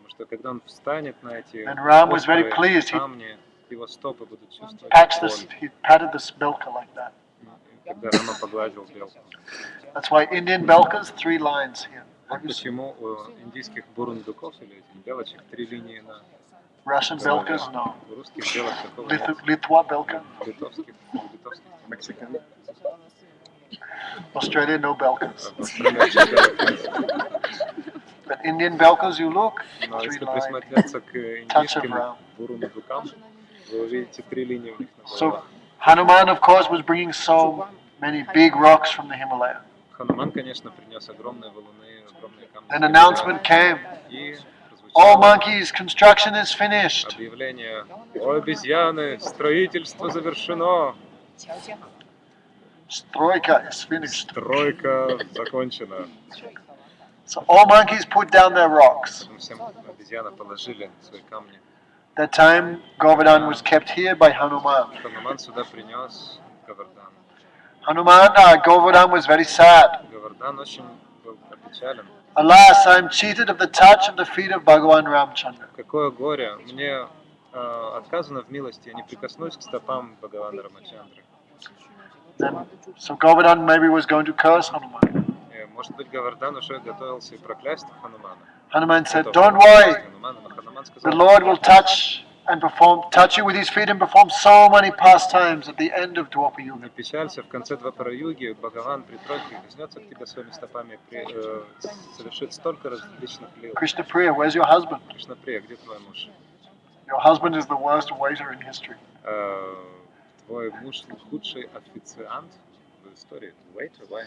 потому что когда он встанет на эти And Ram was very острые pleased. камни, его стопы будут чувствовать He patted the belka like that. когда Рама погладил белку. That's why Indian belkas, 3 lines here. Вот почему у индийских бурундуков или этих белочек 3 линии на Russian belkas, no. у русских белок такого нет. Litwa belka. Литовских Mexican. Australia, no belkas. в Австралии белок нет. But Indian belkas, you look, Но 3 если lines. присмотреться к Touch of индийским Ram. бурундукам, вы увидите 3 линии у них на So головах. Hanuman, of course, was bringing so many big rocks from the Himalaya. Хануман, конечно, принес огромные валуны, огромные камни. An announcement came. И All прозвучало monkeys, construction is finished. объявление: «О, обезьяны, строительство завершено, Stroika is finished. стройка закончена». So all monkeys put down their rocks. Потом всем обезьяны положили свои камни. That time, Govardhan was kept here by Hanuman. Хануман сюда принес Govardhan. Govardhan was very sad. Govardhan очень был опечален. Alas, I am cheated of the touch of the feet of Bhagavan Ramchandra. Какое горе! Мне отказано в милости, я не прикоснусь к стопам Бхагавана Рамачандры. So Govardhan maybe was going to curse Hanuman. Может быть, Govardhan уже готовился и проклясть Ханумана. Hanuman said, "Don't worry. Но Хануман The сказал: Lord will touch you with his feet and perform so many pastimes at the end of Dwapar Yuga." не печалься, в конце Двапара-юги Бхагаван притронется, коснется к тебе своими стопами, совершит столько различных лил. Krishna Priya, where's your husband? Кришна Прия, где твой муж? Your husband is the worst waiter in history. Твой муж худший официант в истории. Waiter, why?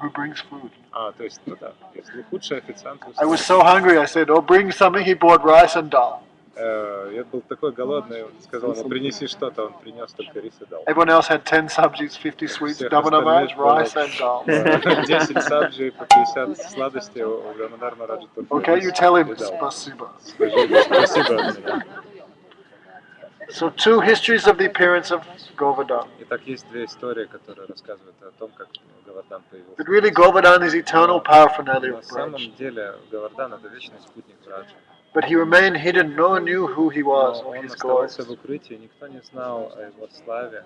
Who brings food? То есть, ну да, если худший официант в I was истории. so hungry, I said, "Oh, bring something." He brought rice and dal. Я был такой голодный, сказал ему: принеси что-то, он принес только рис и дал. Everyone else had 10 subjis, 50 sweets, Всех Damodar остальных rice было, and dal. 10 сабджи, по 50 сладостей, у Дамодар Мараджа только Okay, рис you tell him, и дал. spasiba. Скажи, спасибо от меня. So 2 histories of the appearance of Govardhan. Итак, есть 2 истории, которые рассказывают о том, как Govardhan появился. But really Govardhan is eternal paraphernalia На of самом Braj. деле Govardhan — это вечный спутник Браджа. But he remained hidden, no one knew who he was Но or он his glories. оставался в укрытии, никто не знал о его славе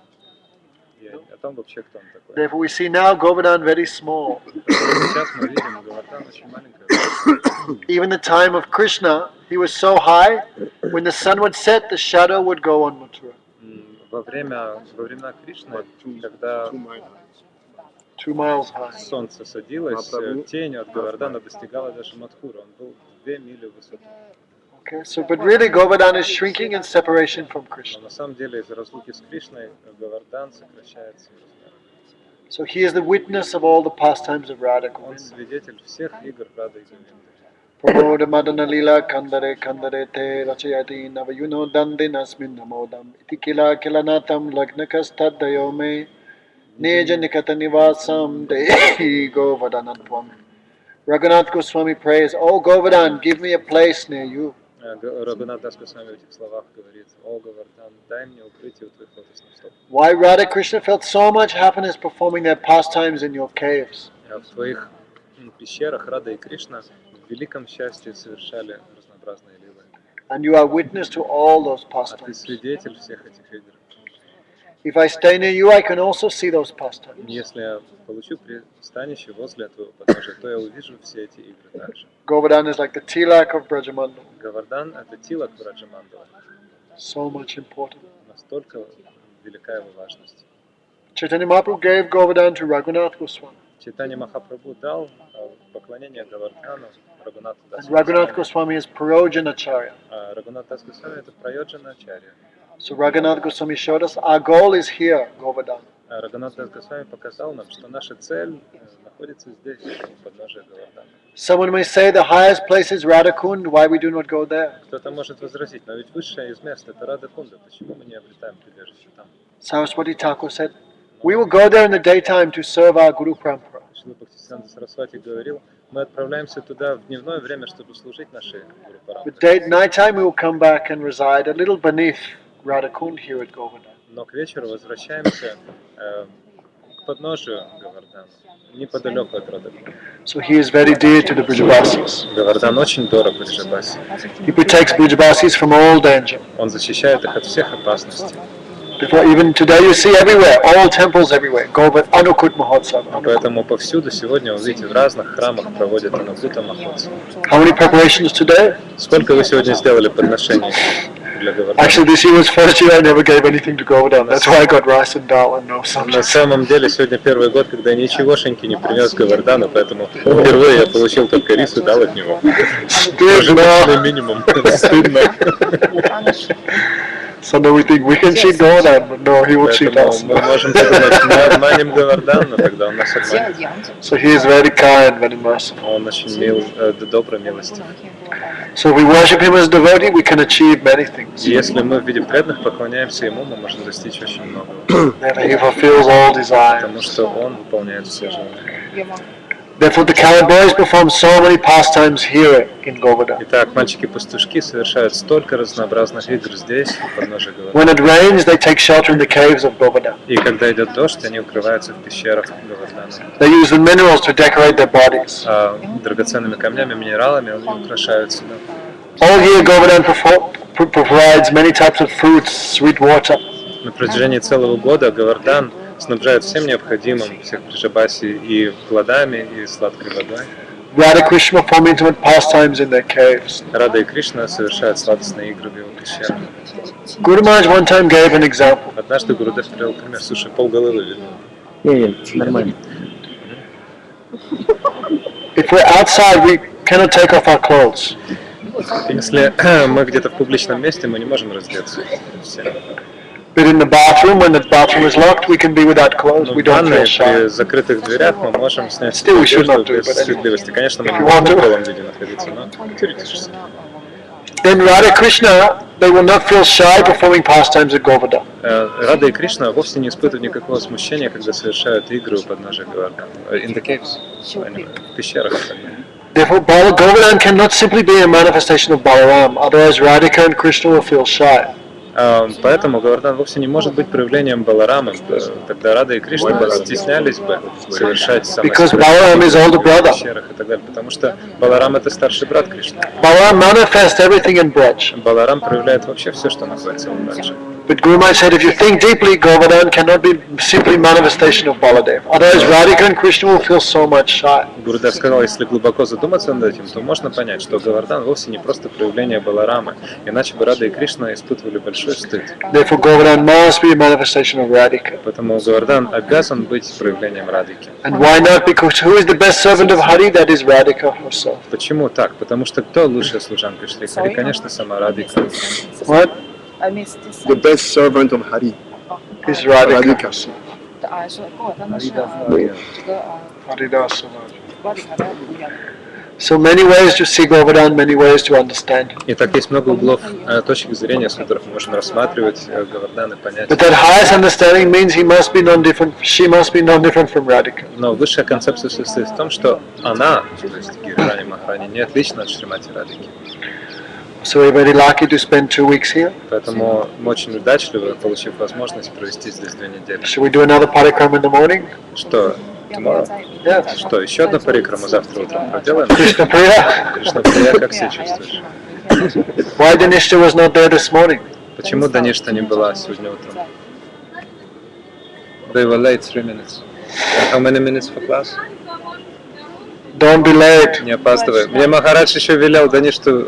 и о том вообще, кто он такой. Therefore we see now Govardhan very small. Сейчас мы видим, Govardhan очень маленькая. Even the time of Krishna, he was so high, when the sun would set, the shadow would go on Mathura. Во времена Кришны, когда 2 miles high. солнце садилось, тень от Govardhana достигала даже Мадхуры. Он был 2 мили в высоту. Okay, so but really Govardhan is shrinking in separation from Но Krishna. на самом деле из-за разлуки с Кришной Govardhan сокращается в размерах. So he is the witness of all the pastimes of Radha Он Govinda. свидетель всех игр Рады и Говинды. Pramoda madana lila kandare kandare te rachayati navayuno dandinasmin namodam iti kila kilanatam lagnakastadayo me neja nikata nivasam dehi Govardhanatvam. Raghunath Goswami prays, "Oh Govardhan, give me a place near you." Рагунат Дас Госвами в этих словах говорит: «О, Govardhan, дай мне укрытие у твоих лотосных стоп». Why Radha Krishna felt so much happiness performing their pastimes in your caves? В твоих пещерах Рада и Кришна в великом счастье совершали разнообразные лилы. And you are witness to all those А ты pastimes. свидетель всех этих игр. If I stay near you, I can also see those pastimes. Если я получу пристанище возле твоего подножия, то я увижу все эти игры также. Govardhan is like the tilak of Brajamandal. Govardhan — это тилак Браджамандала. So much important. Настолько велика его важность. Chaitanya Mahaprabhu gave Govardhan to Raghunath Goswami. Чайтанья Махапрабху дал поклонение Govardhanu Рагунату And Дасу Raghunath Госвами. Goswami is Prayojanacharya. А Рагунат Дас Госвами — это Прайоджаначарья. So Raghunath Goswami showed us our goal is here, Govardhan. Рагунат Дас Госвами показал нам, что наша цель находится здесь, у подножия Govardhana. Someone may say the highest place is Radhakund, why we do not go there? Кто-то может возразить: но ведь высшее из мест — это Рада Кунда, почему мы не обретаем прибежище там? Saraswati Thakur said, "We will go there in the daytime to serve our Guru Parampara." Шрила Бхактисиданта Сарасвати говорил: мы отправляемся туда в дневное время, чтобы служить нашей Гуру But Парампаре. nighttime we will come back and reside a little beneath Radhakund here at Govardhan. Но к вечеру возвращаемся к подножию Говардана, неподалеку от рода. So he is very dear to the Brijabasis. Говардан очень дорог Бриджабасе. He protects Brijabasis from all danger. Он защищает их от всех опасностей. Therefore, even today you see everywhere, all temples everywhere, Govardhan Anukut Mahotsav. Поэтому повсюду сегодня, вы видите, в разных храмах проводят Анукута Махотсав. How many preparations today? Сколько вы сегодня сделали подношений для Говардана? Actually, this year was first year I never gave anything to Govardhan. That's why I got rice and dal and no На subjects. самом деле, сегодня первый год, когда я ничегошеньки не принес Говардану, поэтому впервые я получил только рис и дал от него. Прожиточный минимум. Стыдно. So now we think we can cheat Govardhan, but no, he will cheat Поэтому us. мы можем подумать, мы обманем Говардана, но тогда он нас обманет. So he is very kind, very merciful. Он очень мил, добрый, милостив. So if we worship him as devotee, we can achieve many things. И если мы в виде преданных поклоняемся ему, мы можем достичь очень многого. Then he fulfills all desires. Потому что он выполняет все желания. Therefore, the cowherd boys perform so many pastimes here in Govardhan. Итак, мальчики-пастушки совершают столько разнообразных игр здесь, у подножия Говардана. When it rains, they take shelter in the caves of Govardhan. И когда идет дождь, они укрываются в пещерах Говардана. They use the minerals to decorate their bodies. А драгоценными камнями, минералами они украшают себя. All year, Govardhan provides many types of fruits, sweet water. На протяжении целого года Говардан снабжает всем необходимым всех Бриджабаси и плодами, и сладкой водой. Radha Krishna perform intimate pastimes in their caves. Рада и Кришна совершают сладостные игры в его пещерах. Guru Maharaj one time gave an example. Однажды Гурудев привел пример. Слушай, полголовы видно. Нормально. If we're outside, we cannot take off our clothes. Если мы где-то в публичном месте, мы не можем раздеться все. But in the bathroom, when the bathroom is locked, we can be without clothes. Но We в don't feel ванной shy. при закрытых дверях мы можем снять Still we should одежду not do it, без but стыдливости. Конечно, мы не If you можем want to. в голом виде находиться, но теоретически. Then Radha Krishna, they will not feel shy performing pastimes at Govardhan. Рада и Кришна вовсе не испытывают никакого смущения, когда совершают игры у подножия Говардана. In the caves. В пещерах. Therefore, Govardhan cannot simply be a manifestation of Balaram. Otherwise, Radhika and Krishna will feel shy. Поэтому Говардан вовсе не может быть проявлением Баларамы. Тогда Рада и Кришна стеснялись бы совершать Because Balaram is older brother. пещерах и так далее. Потому что Баларам это старший брат Кришны. Balaram manifests everything in Braj. Баларам проявляет вообще все, что находится в Браджи. But Guru Maharaj said, if you think deeply, Govardhan cannot be simply manifestation of Baladev. Otherwise, Radhika and Krishna will feel so much shy. Гурудев сказал, если глубоко задуматься над этим, то можно понять, что Говардан вовсе не просто проявление Баларамы, иначе бы Рада и Кришна испытывали большой стыд. Therefore, Govardhan must be a manifestation of Radhika. Поэтому Говардан обязан быть проявлением Радики. And why not? Because who is the best servant of Hari? That is Radhika herself. Почему так? Потому что кто лучшая служанка Шри Хари? Конечно, сама Радика. What? The best servant of Hari. Is Radhika. Radhika. Haridasa. So many ways to see Govardhan, many ways to understand him. Итак, есть много углов, точек зрения, с которых мы можем рассматривать Говардан и понять. But that highest understanding means he must be non-different. She must be non-different from Radhika. Но высшая концепция состоит в том, что она, то есть Гирирани Махарани, не отлична от Шримати Радики. So we're very lucky to spend 2 weeks here. Поэтому мы очень удачливы, получив возможность провести здесь 2 недели. Should we do another parikram in the morning? Что, tomorrow? Yes. Что, еще одну парикраму завтра утром проделаем? Krishna Priya. Кришна Прия, как себя чувствуешь? Why Danishta was not there this morning? Почему Даништа не была сегодня утром? They were late 3 minutes. How many minutes for class? Don't be late. Не опаздывай. Мне Махарадж еще велел Даништу,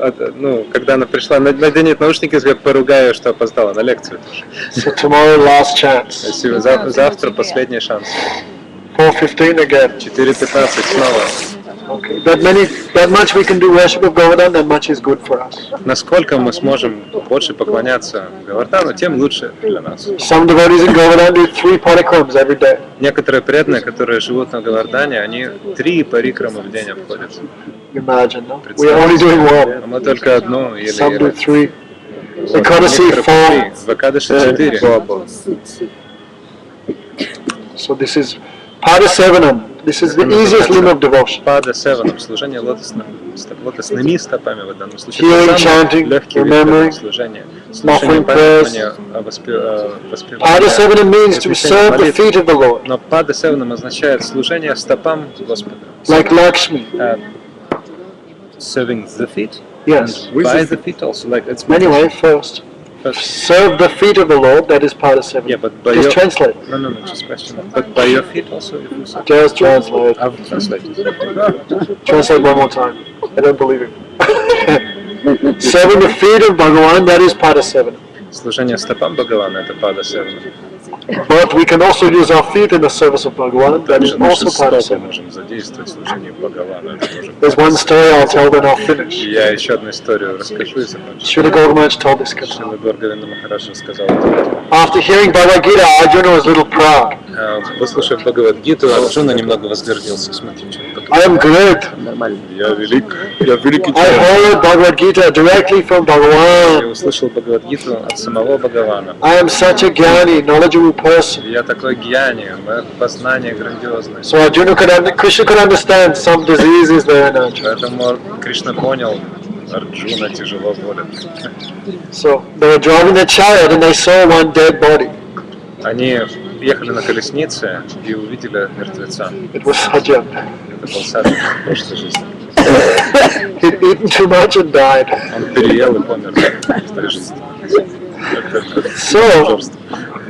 когда она пришла, наденет наушники, я поругаю, что опоздала на лекцию тоже. So tomorrow last chance. Спасибо. Завтра последний шанс. 4:15 again. 4:15 снова. Okay. That much we can do worship of Govardhan, that much is good for us. Насколько мы сможем больше поклоняться Говардану, тем лучше для нас. Some devotees in Govardhan do 3 parikrams every day. Некоторые преданные, которые живут на Говардане, они 3 парикрамы в день обходят. Imagine, no? We are only doing one. А мы только одну или Some do 3. Вот, Ekadasi некоторые 4. в Экадаши 4. So this is Padasevanam. This is the easiest limb of devotion. Пада севаном, служение лотосными стопами в данном случае. Hearing, Это самый chanting, легкий вид remembering, служения. Слушание, offering prayers. памятование, Pada sevanam means to воскресение serve the молитвы. feet of the Lord, Но пада севаном означает служение стопам Господа. like Lakshmi. Serving the feet? Yes. By the feet also, like it's Anyway, first, serve the feet of the Lord, that is Pada Yeah, sevanam. but by Just your... translate. No, just question. But by your feet also, if you say... Just translate. I've translated. Translate one more time. I don't believe it. Serving the feet of Bhagavan, that is Pada sevanam. Служение стопам Бхагавана — это пада севана. But we can also use our feet in the service of Bhagavan, that is Также наши also Pada стопы sevanam. можем задействовать в служении Бхагавана. Это тоже There's one story I'll tell, then I'll finish. Я еще одну историю расскажу и закончу. Srila Govardhans told this Katha. Шрила Горгавинда Махарадж рассказал это. After hearing Bhagavad Gita, Arjuna was a little proud. Выслушав Бхагавад-гиту, Арджуна немного возгордился. Смотри, что I am great. нормально. Я великий I человек. heard Bhagavad Gita directly from Я Bhagavan. услышал Бхагавад-гиту от самого Бхагавана. I am such a jnani, knowledgeable person. Я такой гьяни, мое познание грандиозное. So Krishna could understand some diseases there in Arjuna. Поэтому Кришна понял, Арджуна тяжело болен. So they were driving their chariot and they saw one dead body. Они ехали на колеснице и увидели мертвеца. It was Sajjan. Это был Саджан в прошлой жизни. He'd eaten too much and died. Он переел и помер в той жизни. So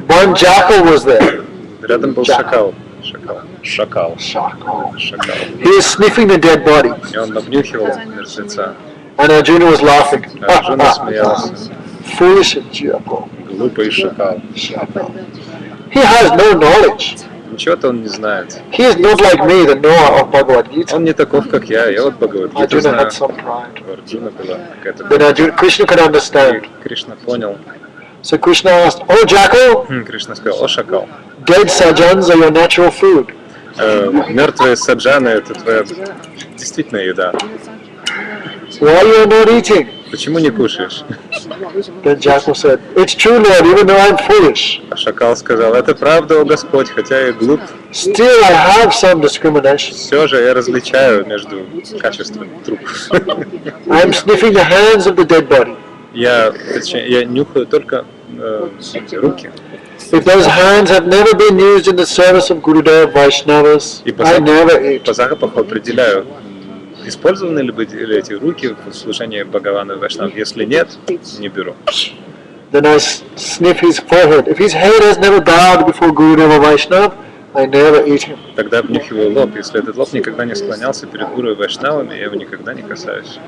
one jackal was there. Рядом был шакал. Шакал. He was sniffing the dead body. И он обнюхивал мертвеца. And Arjuna was laughing. Арджуна смеялся. Foolish jackal. Глупый шакал. He has no knowledge. Ничего-то он не знает. He is not like me, the knower of Bhagavad Gita. Он не таков, как я. Я вот Бхагавад-гиту Arjuna знаю. had some pride. У Арджуна была какая-то... Then Arjuna, Krishna could understand. И Кришна понял. So Krishna asked, "Oh jackal, Кришна сказал: о, шакал, dead sajjans are your natural food. мертвые саджаны — это твоя действительно еда. Why you are not eating?" Почему не кушаешь? Then jackal said, "It's true, Lord, even though I'm foolish. А шакал сказал: это правда, о Господь, хотя и глуп, Still I have some discrimination. все же я различаю между качеством трупов. I am sniffing the hands of the dead body. Я нюхаю только эти руки. If those hands have never been used in the service of Gurudev, Vaishnavas, И I never eat." по запаху определяю, использованы ли были эти руки в служении Бхагавана Вайшнав. Если нет, не беру. Then I sniff his forehead. If his head has never bowed before Gurudev or Vaishnav, I never eat him. Тогда обнюхиваю лоб. Если этот лоб никогда не склонялся перед Гуру и Вайшнавами, я его никогда не касаюсь.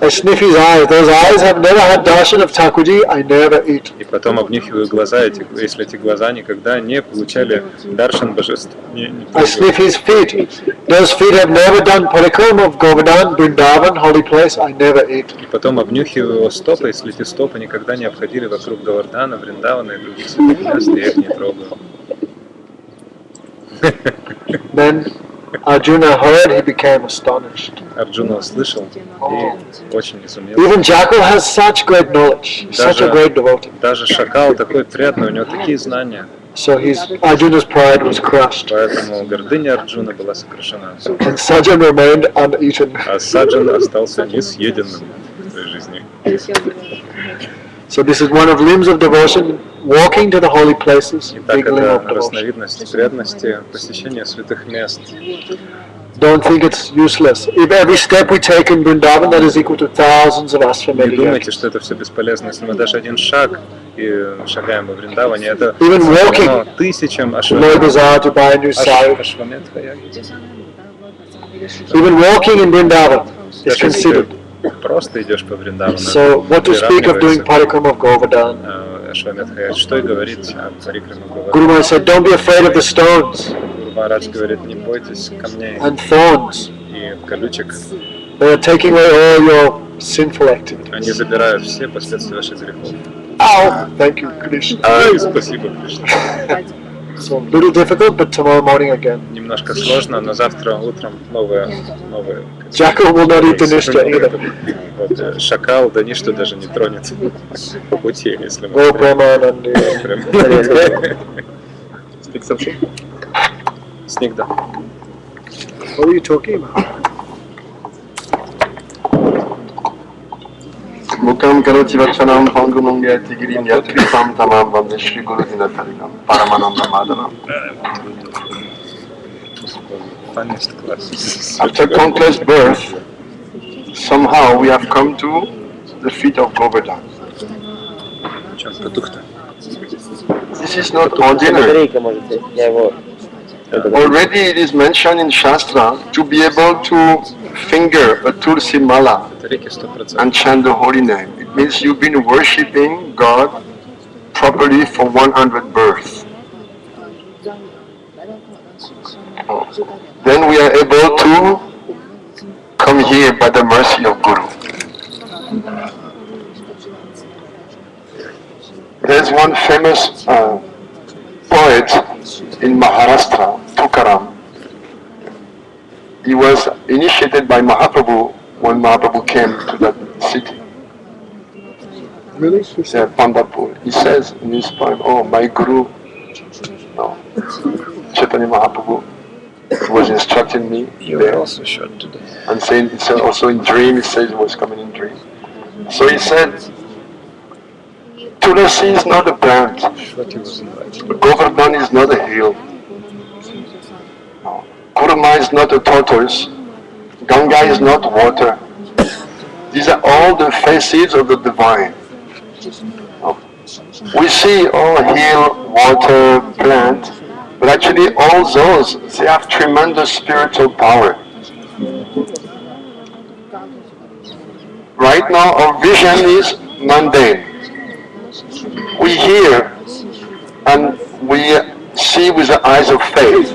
I sniff his eyes. Those eyes have never had darshan of Thakurji, I never eat. И потом обнюхиваю глаза, если эти глаза никогда не получали даршан божества. I sniff his feet. Those feet have never done parikram of Govardhans, Vrindavan, holy place, I never eat. И потом обнюхиваю его стопы, если эти стопы никогда не обходили вокруг Говардхана, Вриндавана и других святых мест, я их не трогаю. Then Arjuna heard, he became astonished. Арджуна услышал и очень изумился. Even jackal has such great knowledge, such a great devotee. Даже шакал такой преданный, у него такие знания. So Arjuna's pride was crushed. Поэтому гордыня Арджуна была сокрушена. And Sajjan remained uneaten. А Саджан остался несъеденным в своей жизни. So this is one of limbs of devotion, walking to the holy places, Итак, big limb это of devotion. разновидность преданности, посещение святых мест. Don't think it's useless. If every step we take in Vrindavan, that is equal to thousands of Не Ashwamedha думайте, yajnas. что это все бесполезно. Если мы даже один шаг и шагаем во Вриндаване, это Even walking. равно тысячам Lord Bazaar to buy a new sari. Ашваметха яги. Even walking in Vrindavan is Даже если considered. ты просто идешь по Вриндавану, So what to speak of doing parikram of Govardhan? Ашваметха яги. Что и говорить о парикраме Guru Говардхана. Maharaj said, don't be afraid of the stones Гуру Махарадж говорит: не бойтесь камней and thorns. и колючек. They are taking away all your sinful activities. Они забирают все последствия ваших грехов. Ow! Thank you, Krishna. Ай, спасибо, Кришна. So a little difficult, but tomorrow morning again. Немножко сложно, но завтра утром новые. Jackal will not eat the nishta either. Вот, шакал, да ничто даже не тронет по пути, если мы... Go Brahmanandi. Прям. Снег, да. What were you talking about? Mukam karoti vachanam pangumungyati girim yatripam tamam vande Shri Guru Dinatarinam Paramananda Madhanam. Funniest class. After countless births, somehow we have come to the feet of Govardhans. This is not ordinary. Already it is mentioned in Shastra to be able to finger a Tulsi Mala and chant the holy name. It means you've been worshipping God properly for 100 births. Then we are able to come here by the mercy of Guru. There's one famous poet in Maharashtra, Tukaram. He was initiated by Mahaprabhu when Mahaprabhu came to that city. Really? Pandharpur. He says in his poem, oh, my Guru, no, Chaitanya Mahaprabhu was instructing me there. Also shot today. And saying it's also in dream, he says it was coming in dream. So he said, Tulasi is not a plant. Govardhan is not a hill. No. Kurma is not a tortoise. Ganga is not water. These are all the faces of the divine. No. We see hill, water, plant, but actually all those, they have tremendous spiritual power. Right now our vision is mundane. We hear and we see with the eyes of faith.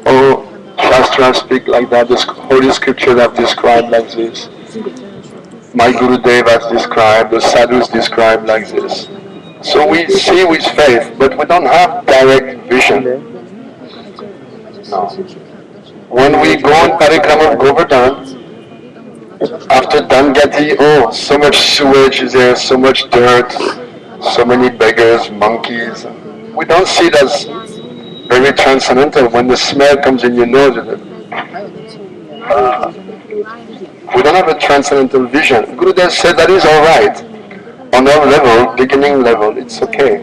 Oh, Shastra speak like that, the Holy Scriptures have described like this. My Guru Dev has described, the sadhus described like this. So we see with faith, but we don't have direct vision. No. When we go on Parikrama of Govardhan, after Dangati, so much sewage is there, so much dirt, so many beggars, monkeys. We don't see it as very transcendental. When the smell comes in your nose, we don't have a transcendental vision. Gurudev said that is alright. On our level, beginning level, it's okay.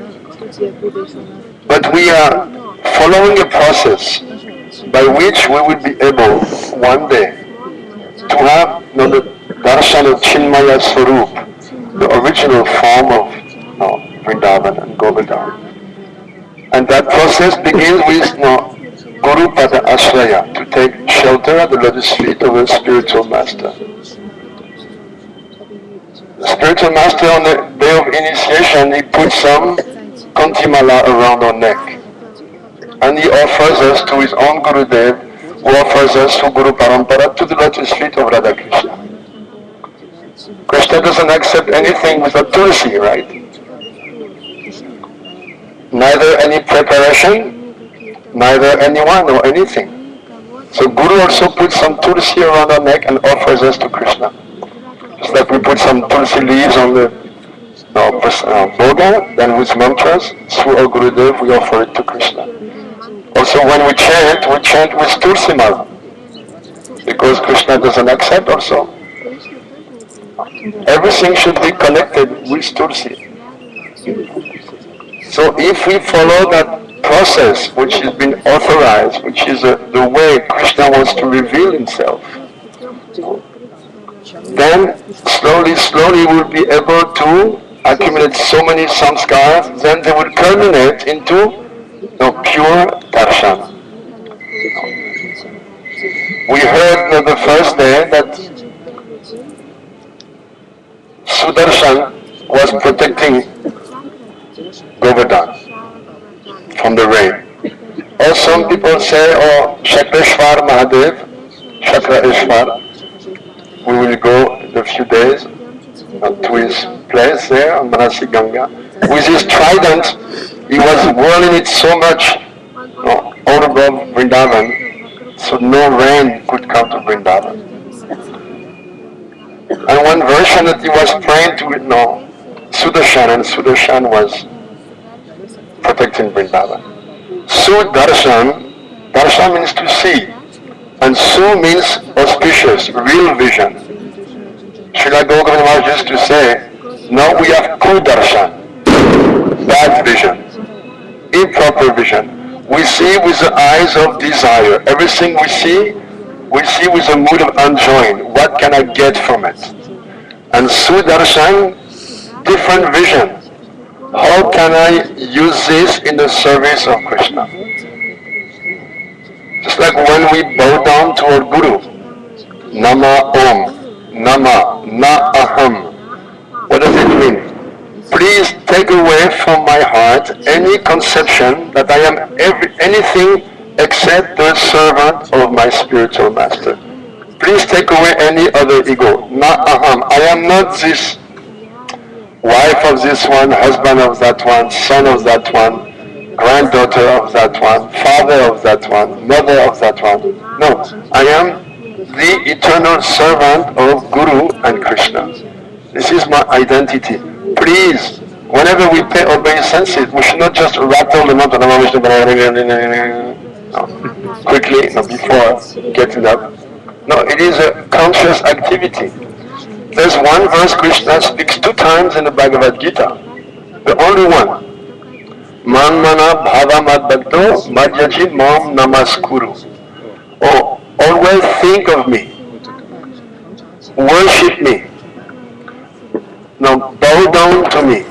But we are following a process by which we will be able one day to have the darshan of Chinmaya Swarup, the original form of Vrindavan and Govardhan. And that process begins with Guru Pada Ashraya, to take shelter at the lotus feet of a spiritual master. The spiritual master on the day of initiation, he puts some kantimala around our neck. And he offers us to his own Gurudev, who offers us to Guru Parampara to the lotus feet of Radha Krishna. Krishna doesn't accept anything without Tulsi, right? Neither any preparation, neither anyone or anything. So Guru also puts some Tulsi around our neck and offers us to Krishna. Just like we put some Tulsi leaves on the Boga, then with mantras, through our Gurudev we offer it to Krishna. Also when we chant with Tulsi Mala, because Krishna doesn't accept also. Everything should be connected with Tulsi. So if we follow that process which has been authorized, which is the way Krishna wants to reveal himself, then slowly we'll be able to accumulate so many samskars, then they will culminate into pure darshan. We heard the first day that Sudarshan was protecting Govardhan from the rain. Or some people say, Chakreshwar Mahadev, Chakra Ishwar, we will go in a few days to his place there on Manasi Ganga. With his trident, he was whirling it so much all above Vrindavan, so no rain could come to Vrindavan. And one version that he was praying to Sudarshan, and Sudarshan was protecting Vrindavan. Sudarshan, darshan means to see. And Su means auspicious, real vision. Srila Govardhans used to say, now we have Kudarshan, bad vision, improper vision. We see with the eyes of desire. Everything we see with a mood of enjoying. What can I get from it? And Sudarshan, different vision. How can I use this in the service of Krishna? Just like when we bow down to our Guru, Nama Om, Nama, Na Aham. What does it mean? Please take away from my heart any conception that I am anything except the servant of my spiritual master. Please take away any other ego. Na aham. I am not this wife of this one, husband of that one, son of that one, granddaughter of that one, father of that one, mother of that one. No, I am the eternal servant of Guru and Krishna. This is my identity. Please, whenever we pay obeisances, we should not just rattle the mantra, no, quickly, no, before getting up. No, it is a conscious activity. There's one verse Krishna speaks 2 times in the Bhagavad Gita. The only one. Man mana bhava mad bhakto madhyaji mam namaskuru. Oh, always think of me. Worship me. Now bow down to me.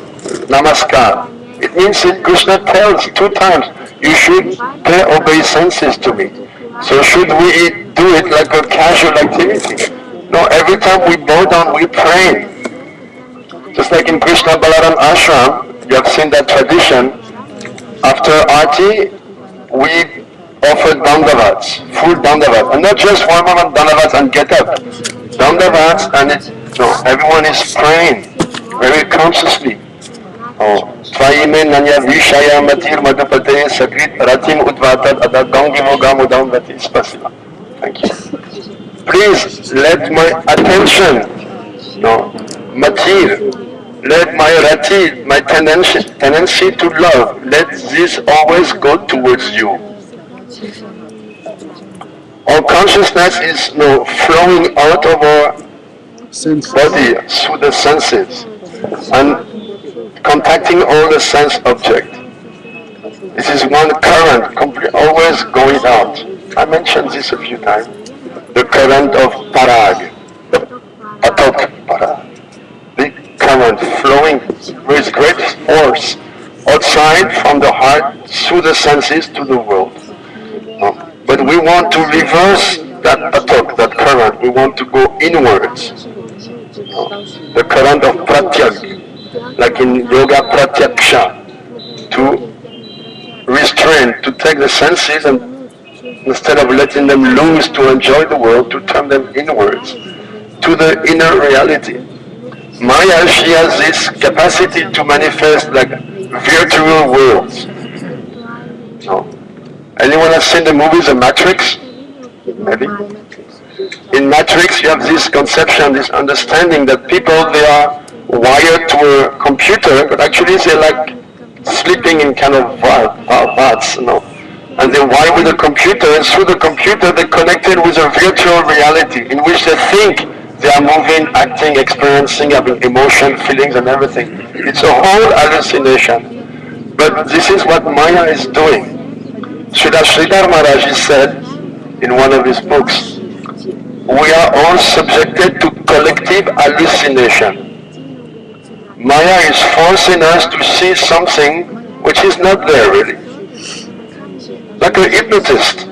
Namaskar. It means that Krishna tells 2 times, you should pay obeisances to me. So should we do it like a casual activity? No, every time we bow down, we pray. Just like in Krishna Balaram Ashram, you have seen that tradition. After Aarti, we offer dandavats, full dandavats. And not just one moment dandavats and get up. Dandavats and everyone is praying very consciously. Oh, Tvaime Nanya Vishaya Matir Madhupate Sakrit Ratim Udvatat Ada Gangivo Gamudam Vati Spasiva. Thank you. Please let my attention, Matir, let my rati, my tendency to love, let this always go towards you. Our consciousness is flowing out of our body through the senses and contacting all the sense object. This is one current, always going out. I mentioned this a few times. The current of parag, atok parag. The current flowing with great force outside from the heart through the senses to the world. But we want to reverse that atok, that current. We want to go inwards. The current of pratyag, like in yoga pratyaksha, to restrain, to take the senses and instead of letting them loose to enjoy the world, to turn them inwards, to the inner reality. Maya, she has this capacity to manifest like virtual worlds. Anyone has seen the movie The Matrix? Maybe? In Matrix you have this conception, this understanding that people, they are wired to a computer, but actually they're like sleeping in kind of baths, and they wire with the computer, and through the computer they're connected with a virtual reality in which they think they are moving, acting, experiencing, having emotion, feelings and everything. It's a whole hallucination. But this is what Maya is doing. Srila Sridhar Maharaj said in one of his books, we are all subjected to collective hallucination. Maya is forcing us to see something which is not there really. Like a hypnotist,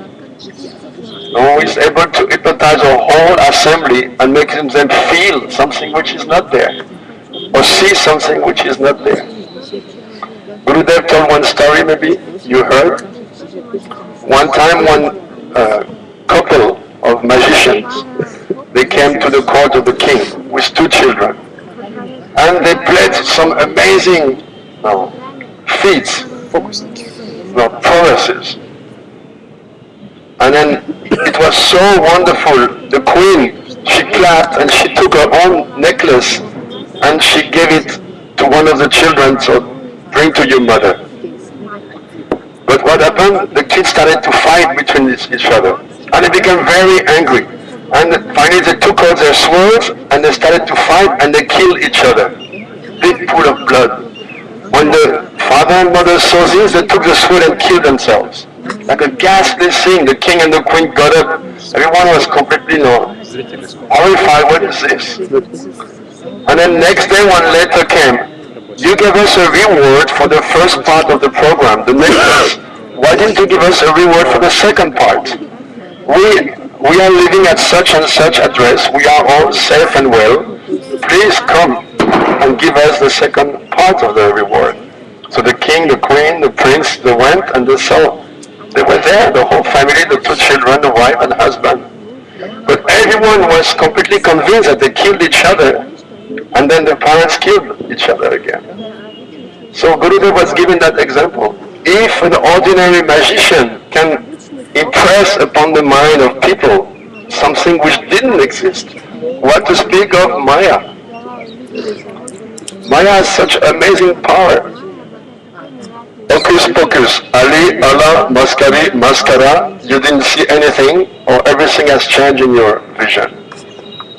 who is able to hypnotize a whole assembly and make them feel something which is not there, or see something which is not there. Gurudev told one story, maybe you heard. One time one couple of magicians, they came to the court of the king with 2 children, and they played some amazing feats, prowesses. And then it was so wonderful. The queen, she clapped and she took her own necklace and she gave it to one of the children, so bring to your mother. But what happened? The kids started to fight between each other. and they became very angry. And finally they took out their swords and they started to fight and they killed each other. Big pool of blood. When the father and mother saw this, they took the sword and killed themselves. Like a ghastly scene. The king and the queen got up. Everyone was completely horrified. What is this? And then next day one letter came. You gave us a reward for the first part of the program. The next was, why didn't you give us a reward for the second part? We are living at such and such address. We are all safe and well. Please come and give us the second part of the reward. So the king, the queen, the prince, they went and they saw. They were there, the whole family, the two children, the wife and husband. But everyone was completely convinced that they killed each other, and then the parents killed each other again. So Gurudev was given that example. If an ordinary magician can impress upon the mind of people something which didn't exist, what to speak of Maya? Maya has such amazing power. Hocus pocus, Ali, Allah, Mascari, Mascara, you didn't see anything or everything has changed in your vision.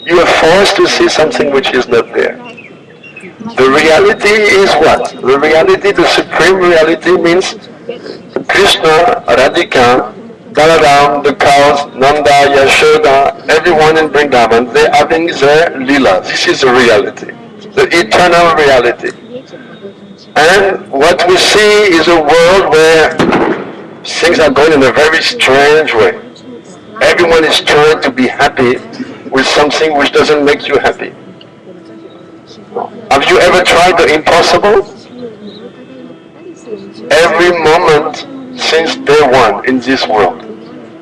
You are forced to see something which is not there. The reality is what? The reality, the supreme reality means Krishna, Radhika, Balaram, the cows, Nanda, Yashoda, everyone in Vrindavan, they're having their lila. This is the reality, the eternal reality. And what we see is a world where things are going in a very strange way. Everyone is trying to be happy with something which doesn't make you happy. Have you ever tried the impossible? Every moment since day one in this world,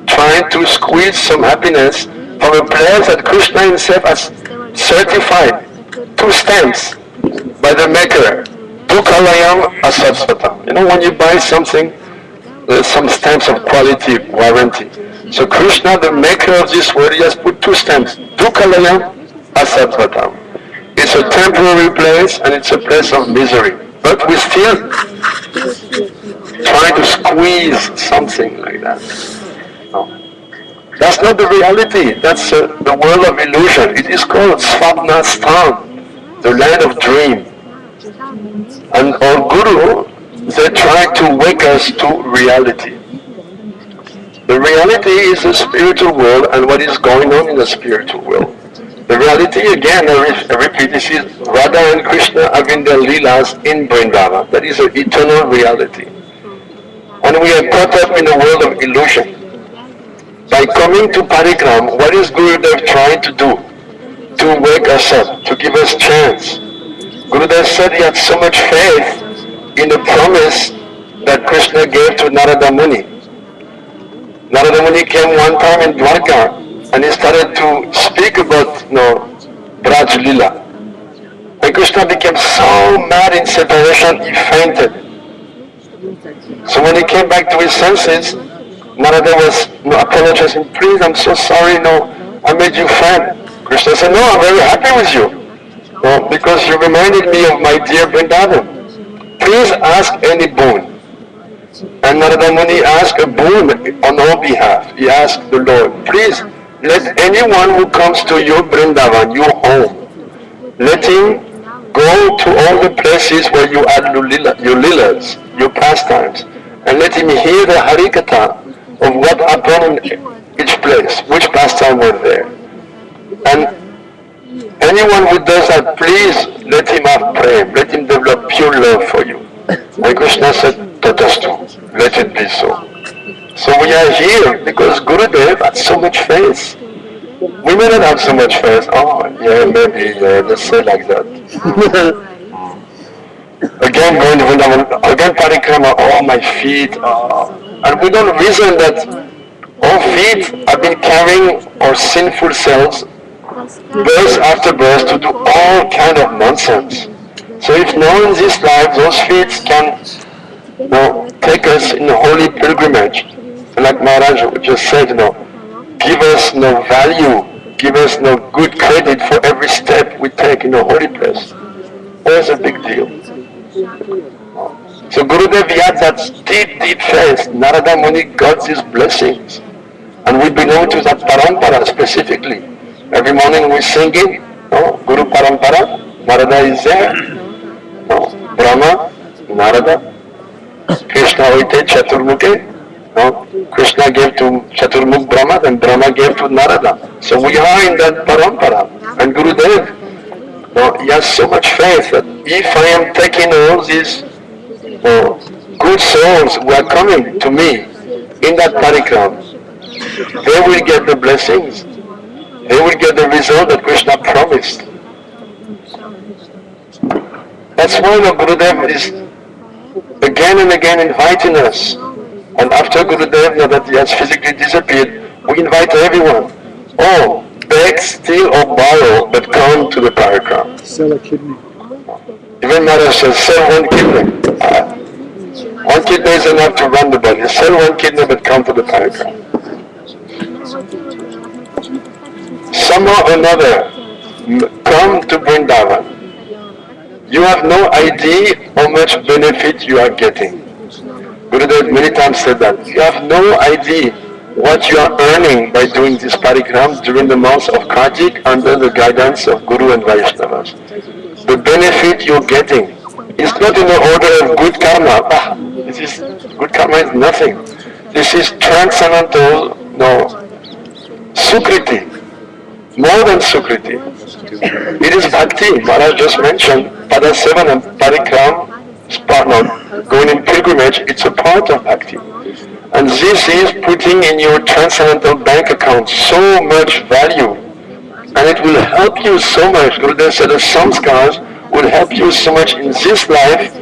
trying to squeeze some happiness from a place that Krishna himself has certified, 2 stamps by the maker. Dukalayam Asasvata. You know, when you buy something, there's some stamps of quality, warranty. So Krishna, the maker of this world, he has put 2 stamps. Dukalayam Asasvata. It's a temporary place and it's a place of misery. But we still try to squeeze something like that. No. That's not the reality. That's the world of illusion. It is called Svapnastan, the land of dream. And our Guru, they try to wake us to reality. The reality is the spiritual world and what is going on in the spiritual world. The reality, again, I repeat, this is Radha and Krishna having their leelas in Vrindavan. That is an eternal reality. And we are caught up in a world of illusion. By coming to Parikram, what is Gurudev trying to do? To wake us up, to give us chance. Gurudev said he had so much faith in the promise that Krishna gave to Narada Muni. Narada Muni came one time in Dwarka and he started to speak about, Braj Lila. And Krishna became so mad in separation, he fainted. So when he came back to his senses, Narada was apologizing, please, I'm so sorry, I made you faint. Krishna said, no, I'm very happy with you. Because you reminded me of my dear Vrindavan. Please ask any boon. And Narada Muni asked a boon on our behalf. He asked the Lord, please let anyone who comes to your Vrindavan, your home, let him go to all the places where you had your lilas, your pastimes, and let him hear the Harikatha of what happened in each place, which pastime were there. And anyone who does that, please let him have prayer, let him develop pure love for you. And Krishna said, Tatastu, let it be so. So we are here because Gurudev had so much faith. We may not have so much faith. Maybe, let's say like that. Again, going to Vrindavan, again Parikrama, my feet. And we don't reason that our feet have been carrying our sinful selves birth after birth to do all kind of nonsense. So if now in this life those feet can take us in a holy pilgrimage, like Maharaj just said, give us no value, give us no good credit for every step we take in a holy place. There's a big deal. So Gurudev had that deep, deep faith. Narada Muni got these blessings. And we belong to that parampara specifically. Every morning we sing it, no? Guru Parampara, Narada is there, no? Brahma, Narada, Krishna Oite Chaturmukhe, no? Krishna gave to Chaturmukh Brahma and Brahma gave to Narada. So we are in that parampara. And Gurudev, no, he has so much faith that if I am taking all these good souls who are coming to me in that parikram, they will get the blessings. They will get the result that Krishna promised. That's why the Gurudev is again and again inviting us. And after Gurudev, now that he has physically disappeared, we invite everyone. Oh, beg, steal or borrow, but come to the parikram. Sell a kidney. Even Maharaj says, sell one kidney. One kidney is enough to run the body. Sell one kidney, but come to the parikram. Somehow or another, come to Vrindavan. You have no idea how much benefit you are getting. Gurudev many times said that. You have no idea what you are earning by doing this parikram during the months of Kartik under the guidance of Guru and Vaishnavas. The benefit you're getting is not in the order of good karma. Good karma is nothing. This is transcendental, sukriti. More than sukriti. It is bhakti. Maharaj just mentioned Padasevan and Parikram, going in pilgrimage, it's a part of bhakti. And this is putting in your transcendental bank account so much value. And it will help you so much. Gurudev said the samskars will help you so much in this life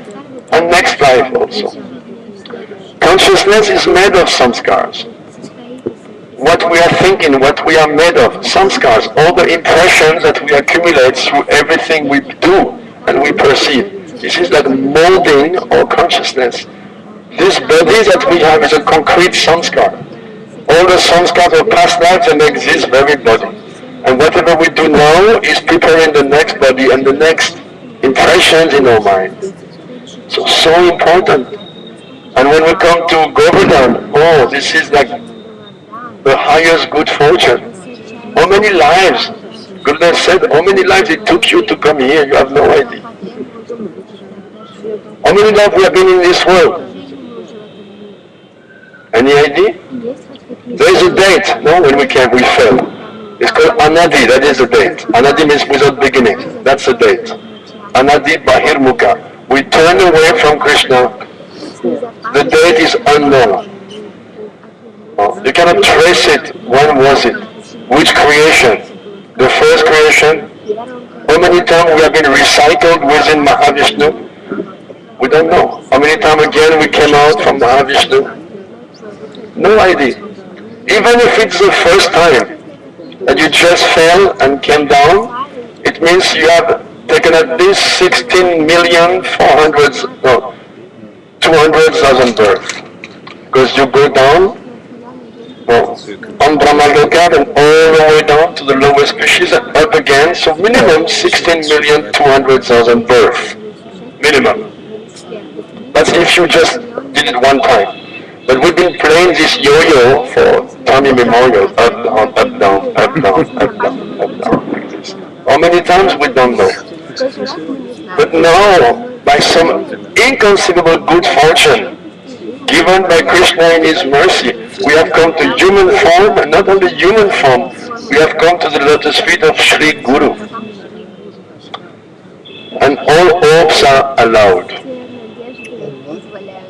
and next life also. Consciousness is made of samskars. What we are thinking, what we are made of, samskars, all the impressions that we accumulate through everything we do and we perceive. This is like molding our consciousness. This body that we have is a concrete samskar. All the samskars of past lives that make this very body. And whatever we do now is preparing the next body and the next impressions in our mind. So important. And when we come to Govardhans, this is like the highest good fortune. How many lives? Gurudev said, how many lives it took you to come here? You have no idea. How many lives we have been in this world? Any idea? There is a date, no? When we came, we fell. It's called Anadi, that is the date. Anadi means without beginning. That's the date. Anadi Bahirmukha. We turned away from Krishna. The date is unknown. You cannot trace it. When was it? Which creation? The first creation? How many times we have been recycled within Mahavishnu? We don't know. How many times again we came out from Mahavishnu? No idea. Even if it's the first time that you just fell and came down, it means you have taken at least 200,000 births. Because you go down on Brahmaloka and all the way down to the lowest species and up again, so minimum 16,200,000 births. Minimum. That's if you just did it one time. But we've been playing this yo-yo for time immemorial, up, down, up, down, up, down, up, down, up, down, like this. How many times we don't know. But now, by some inconceivable good fortune, given by Krishna in His mercy, we have come to human form, and not only human form, we have come to the lotus feet of Sri Guru. And all hopes are allowed.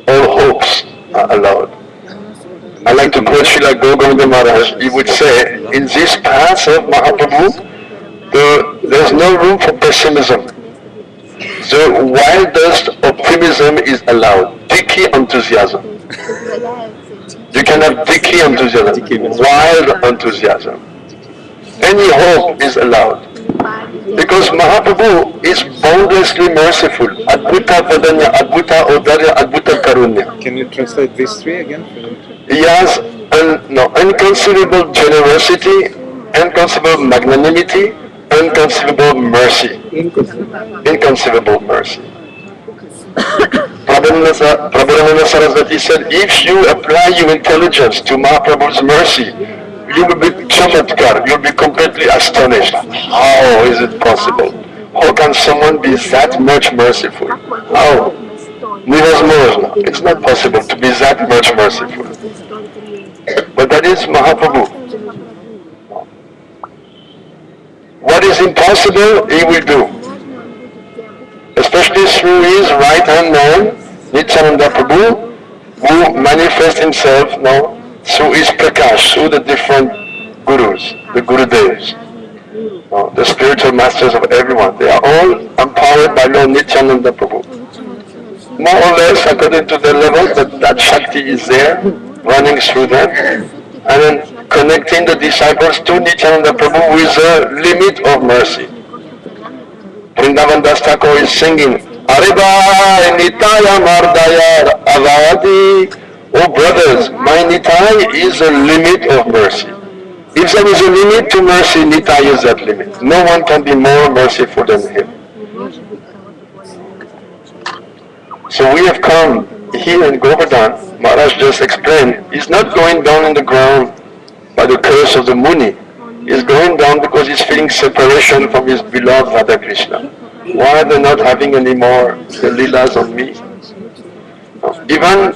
All hopes are allowed. I like to quote Srila Govardhans Maharaj. He would say, in this path of Mahaprabhu, there's no room for pessimism. The wildest optimism is allowed. Dicky enthusiasm. You can have dicky enthusiasm, wild enthusiasm. Any hope is allowed. Because Mahaprabhu is boundlessly merciful. Adbhuta Vadanya, Adbhuta Odarya, Adbhuta Karunya. Can you translate these three again? He has inconceivable generosity, inconceivable magnanimity, inconceivable mercy. Inconceivable mercy. Prabhupada Saraswati said, if you apply your intelligence to Mahaprabhu's mercy, you will be chamatkar, you'll be completely astonished. How is it possible? How can someone be that much merciful? How? Невозможно. It's not possible to be that much merciful. But that is Mahaprabhu. What is impossible, he will do. Especially through his right-hand man, Nityananda Prabhu, who manifests himself now through his prakash, through the different gurus, the gurudevs, the spiritual masters of everyone. They are all empowered by Lord Nityananda Prabhu. More or less according to their level, but that Shakti is there, running through them, and then connecting the disciples to Nityananda Prabhu with a limit of mercy. Vrindavan Das Thakur is singing, Aribai Nitaya Mardaya Avadi. Oh brothers, my Nitai is a limit of mercy. If there is a limit to mercy, Nitai is that limit. No one can be more merciful than him. So we have come here in Govardhan, Maharaj just explained, he's not going down in the ground by the curse of the Muni. He's going down because he's feeling separation from his beloved Radha Krishna. Why are they not having any more the Leelas on me? Even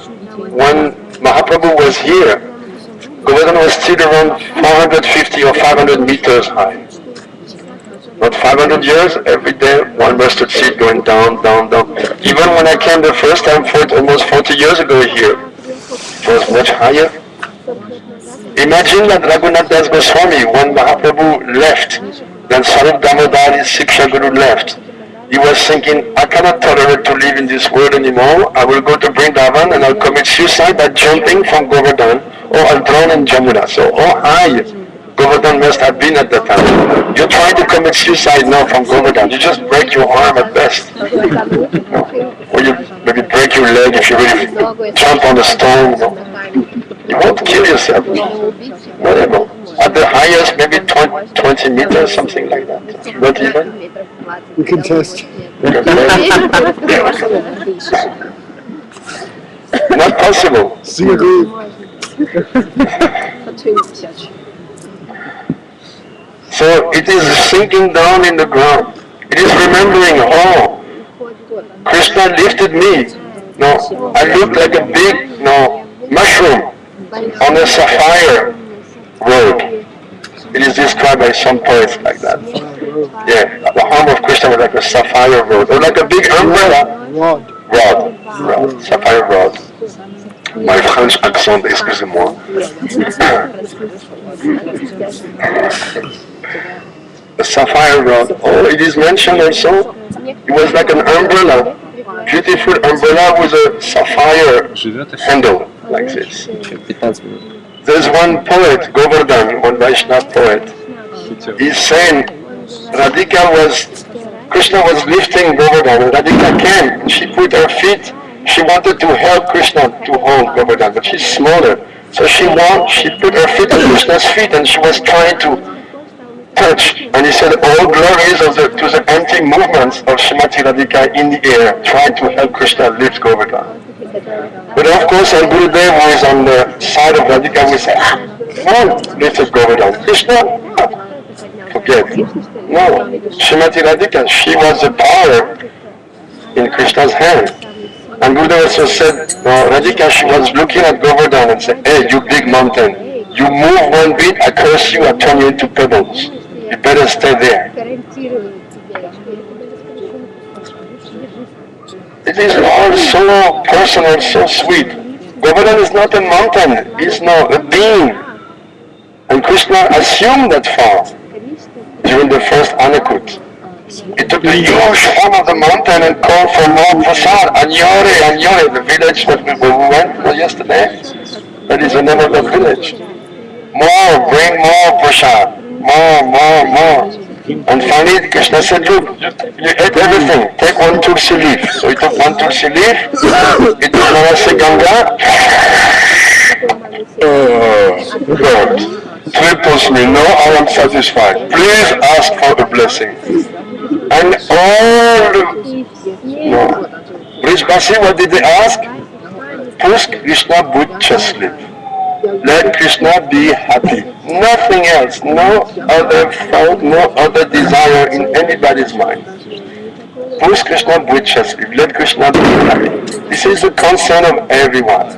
when Mahaprabhu was here, Govardhan was still around 450 or 500 meters high. Not 500 years, every day one mustard seed going down, down, down. Even when I came the first time, almost 40 years ago here, it was much higher. Imagine that Raghunath Das Goswami, when Mahaprabhu left, when Sarup Damodar, his Siksha Guru, left, he was thinking, I cannot tolerate to live in this world anymore. I will go to Vrindavan and I'll commit suicide by jumping from Govardhan, or I'll drown in Jamuna. So how high Govardhan must have been at that time. You're trying to commit suicide now from Govardhan. You just break your arm at best. Or you maybe break your leg if you really jump on a stone. You won't kill yourself. Whatever. At the highest, maybe 20 meters, something like that. Not even. We can test. Not possible. See agree. So it is sinking down in the ground. It is remembering, oh, Krishna lifted me. No, I looked like a big mushroom on a sapphire road. It is described by some poets like that. Yeah, the arm of Krishna was like a sapphire rod, or like a big umbrella. Rod. Sapphire rod. My French accent, excusez-moi. A sapphire rod. Oh, it is mentioned also. It was like an umbrella. Beautiful umbrella with a sapphire handle, like this. There's one poet, Govardhan, one Vaishnava poet. He's saying Krishna was lifting Govardhan, and Radhika came, and she put her feet, she wanted to help Krishna to hold Govardhan, but she's smaller. So she put her feet on Krishna's feet, and she was trying to touch. And he said, all glories to the empty movements of Srimati Radhika in the air, trying to help Krishna lift Govardhan. But of course, our Gurudev, who is on the side of Radhika, will say, no, lifted Govardhan. Krishna, forget. No, Srimati Radhika, she was the power in Krishna's hand. And Gurudev also said, Radhika, she was looking at Govardhan and said, hey, you big mountain, you move one bit, I curse you, I turn you into pebbles. You better stay there. It is all so personal, so sweet. Govardhan is not a mountain, it's not a being. And Krishna assumed that far during the first Anakut. He took the huge form of the mountain and called for more prasad. Anyore, the village where we went yesterday. That is the name of the village. More, bring more prasad. More. And finally Krishna said, look, you ate everything, take one tulsi leaf. So he took one tulsi leaf, he took Narasi Ganga, Lord, triples me, no, I am satisfied. Please ask for a blessing. And all Brijbasi, what did they ask? Push Krishna Bud Chaslip. Let Krishna be happy. Nothing else, no other thought, no other desire in anybody's mind. Push Krishna Bhuchasli. Let Krishna be happy. This is the concern of everyone.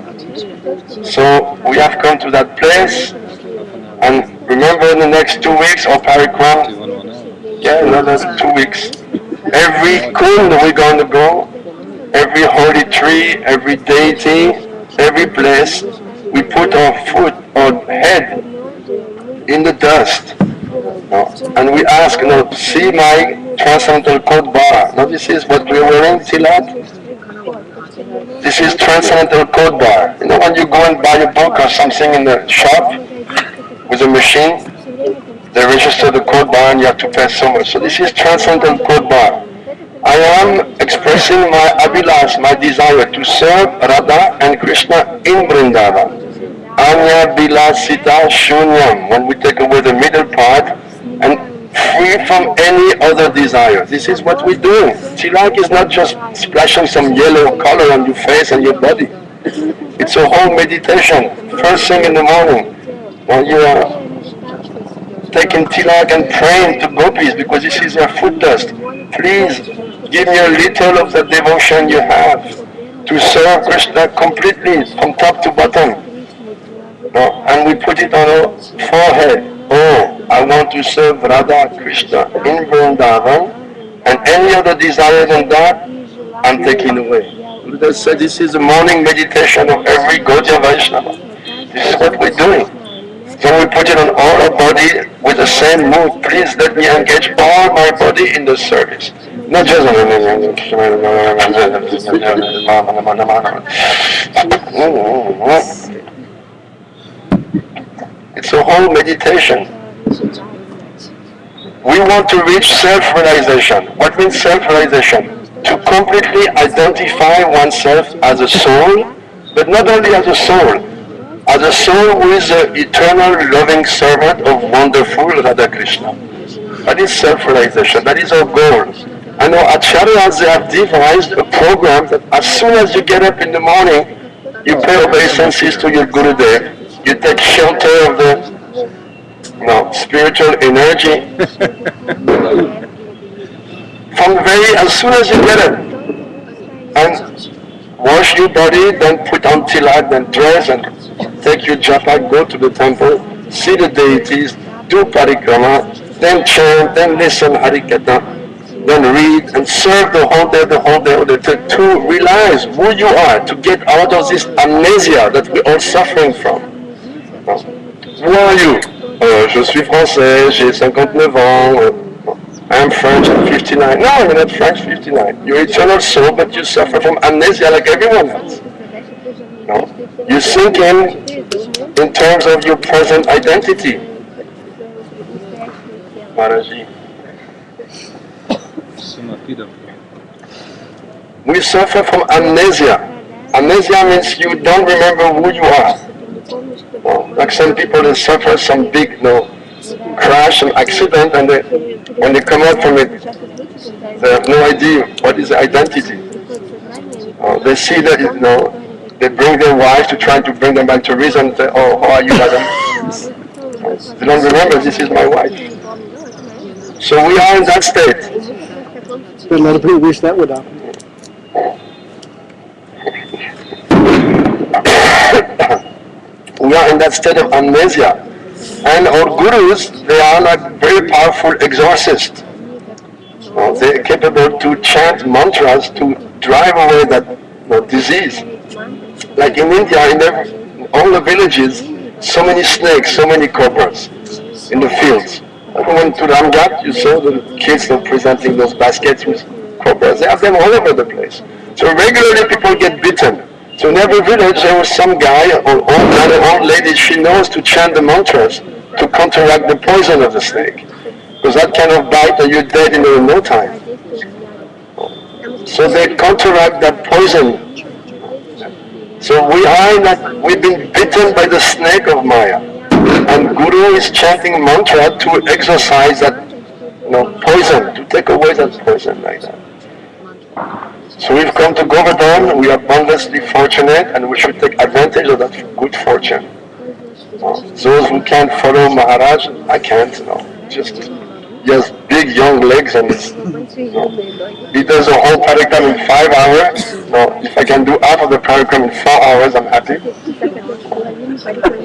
So we have come to that place, and remember in the next 2 weeks or parikram, yeah, another 2 weeks. Every kund we're going to go, every holy tree, every deity, every place, we put our foot, our head in the dust. And we ask, see my transcendental code bar. Now this is what we're wearing, Tilak. This is transcendental code bar. When you go and buy a book or something in the shop with a machine, they register the code bar and you have to pay so much. So this is transcendental code bar. I am expressing my abhilash, my desire to serve Radha and Krishna in Vrindavan. Anya Bilasita Shunyam, when we take away the middle part and free from any other desire. This is what we're doing. Tilak is not just splashing some yellow color on your face and your body. It's a whole meditation. First thing in the morning, when you are taking tilak and praying to gopis because this is their foot dust. Please give me a little of the devotion you have to serve Krishna completely from top to bottom. And we put it on our forehead. Oh, I want to serve Radha Krishna in Vrindavan, and any other desire than that, I'm taking away. Buddha said this is the morning meditation of every Gaudiya Vaishnava. This is what we're doing. So we put it on all our body with the same mood. Please let me engage all my body in the service. Not just it's a whole meditation. We want to reach self-realization. What means self-realization? To completely identify oneself as a soul, but not only as a soul who is the eternal loving servant of wonderful Radha Krishna. That is self-realization. That is our goal. And our acharyas, they have devised a program that as soon as you get up in the morning, you pay obeisances to your Gurudev. You take shelter of the spiritual energy. As soon as you get up, and wash your body, then put on tilak, then dress, and take your japa, go to the temple, see the deities, do parikrama, then chant, then listen harikatha, then read, and serve the whole day, to realize who you are, to get out of this amnesia that we're all suffering from. Who are you? Je suis français, j'ai 59 ans, I'm French, I'm 59. No, you're not French, 59. You're eternal soul, but you suffer from amnesia like everyone else. No? You sink in terms of your present identity. Maharaji. We suffer from amnesia. Amnesia means you don't remember who you are. Like some people, they suffer some big crash and accident, and when they come out from it, they have no idea what is the identity. They see that they bring their wife to try to bring them back to reason and say, oh, how are you, madam? They don't remember, this is my wife. So we are in that state. A lot of people wish that would happen. We are in that state of amnesia. And our gurus, they are like very powerful exorcists. They're capable to chant mantras to drive away that disease. Like in India, in all the villages, so many snakes, so many cobras in the fields. Like we went to Ramgat, you saw the kids presenting those baskets with cobras. They have them all over the place. So regularly people get bitten. So in every village there was some guy or old man or old lady, she knows to chant the mantras to counteract the poison of the snake. Because that kind of bite and you're dead in no time. So they counteract that poison. So we've been bitten by the snake of Maya. And Guru is chanting mantra to exorcise that poison, to take away that poison like that. So we've come to Govardhan, we are boundlessly fortunate and we should take advantage of that good fortune. Those who can't follow Maharaj, I can't. Just he has big young legs and he does the whole parikrama in 5 hours. No, if I can do half of the parikrama in 4 hours, I'm happy.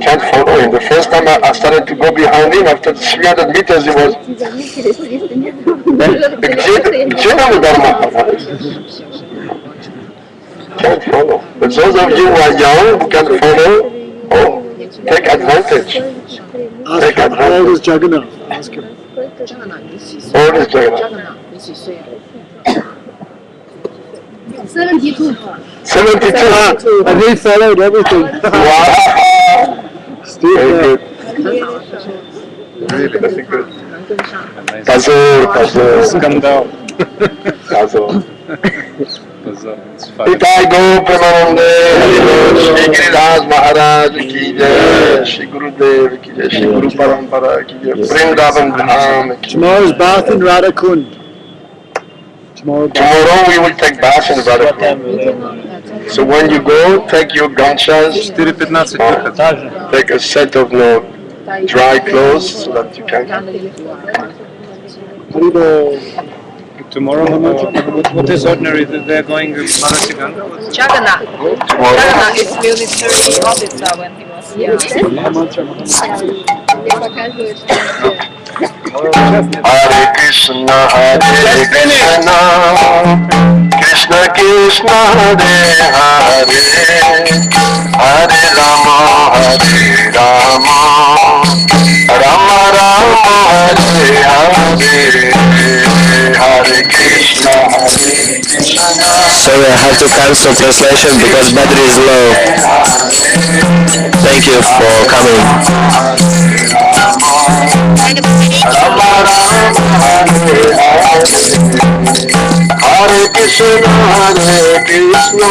Can't follow him. The first time I started to go behind him, after 300 meters, he was. Can't follow. But those of you who are young, who can follow, oh, take advantage. Take How old advantage. is Jagannath? Ask him. Old is Jagannath. 72. 72. And he followed everything. Wow. Steve, Very good. Really? Very good. Amazing. Puzzle. Скандал. Puzzle. It's fun. Pitai Go Premanande, Shri Giriraj Maharaj ki jai, Shri Gurudev ki jai, Shri Guru Parampara ki jai, Vrindavan Dham ki jai. tomorrow's bath in Radhakund. Tomorrow we will take bath in Radhakund. So when you go, take your ganchas, 4:15 выход. take a set of dry clothes so that you can. Tomorrow, what is ordinary? They're going to Marasiganga? Jagannath. Tomorrow. Jagannath is military officer when he was young. Hare Krishna, Krishna Krishna, Hare Hare, Hare Rama, Hare Rama, Rama Rama, Hare Hare, Hare Krishna, Hare Krishna. Sorry, I have to cancel translation because battery is low. Thank you for coming. Hare Krishna, Hare Krishna.